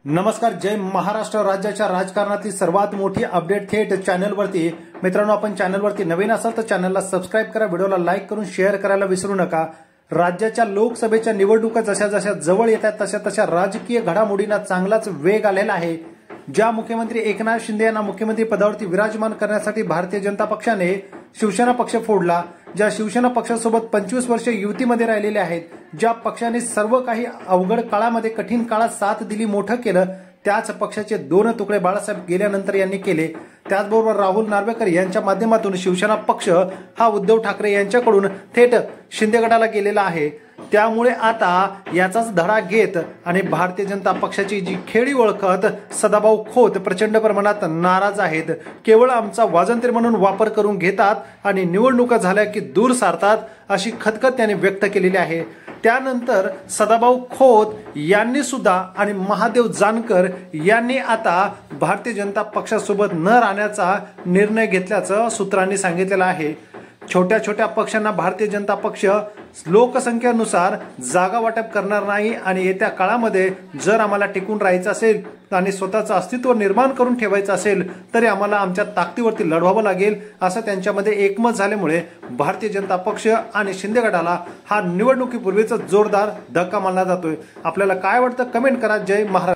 नमस्कार. जय महाराष्ट्र. राज्याच्या राजकारणातली सर्वात मोठी अपडेट थेट चॅनलवरती. मित्रांनो, आपण चॅनलवरती नवीन असाल तर चॅनलला सबस्क्राईब करा, व्हिडिओला लाईक करून शेअर करायला विसरू नका. राज्याच्या लोकसभेच्या निवडणुका जशा जशा जवळ येतात तशा तशा राजकीय घडामोडींना चांगलाच वेग आलेला आहे. ज्या मुख्यमंत्री एकनाथ शिंदे यांना मुख्यमंत्री पदावरती विराजमान करण्यासाठी भारतीय जनता पक्षाने शिवसेना पक्ष फोडला, ज्या शिवसेना पक्षासोबत 25 वर्षे युतीमध्ये राहिलेले आहेत, ज्या पक्षाने सर्व काही अवघड काळामध्ये कठीण काळात साथ दिली, मोठं केलं, त्याच पक्षाचे दोन तुकडे बाळासाहेब गेल्यानंतर यांनी केले. त्याचबरोबर राहुल नार्वेकर यांच्या माध्यमातून शिवसेना पक्ष हा उद्धव ठाकरे यांच्याकडून थेट शिंदे गटाला गेलेला आहे. त्यामुळे आता याचाच धडा घेत आणि भारतीय जनता पक्षाची जी खेळी ओळखत सदाभाऊ खोत प्रचंड प्रमाणात नाराज आहेत. केवळ आमचा वाजंत्री म्हणून वापर करून घेतात आणि निवडणुका झाल्या की दूर सारतात, अशी खतखत त्यांनी व्यक्त केलेली आहे. त्यानंतर सदाभाऊ खोत यांनी सुद्धा आणि महादेव जानकर यांनी आता भारतीय जनता पक्षासोबत न राहण्याचा निर्णय घेतल्याचं सूत्रांनी सांगितलेलं आहे. छोट्या छोट्या पक्षांना भारतीय जनता पक्ष लोकसंख्येनुसार जागा वाटप करणार नाही आणि येत्या काळामध्ये जर आम्हाला टिकून राहायचं असेल आणि स्वतःचं अस्तित्व निर्माण करून ठेवायचं असेल तरी आम्हाला आमच्या ताकदीवरती लढवावं लागेल, असं त्यांच्यामध्ये एकमत झाल्यामुळे भारतीय जनता पक्ष आणि शिंदे गटाला हा निवडणुकीपूर्वीच जोरदार धक्का मानला जातोय. आपल्याला काय वाटतं कमेंट करा. जय महाराष्ट्र.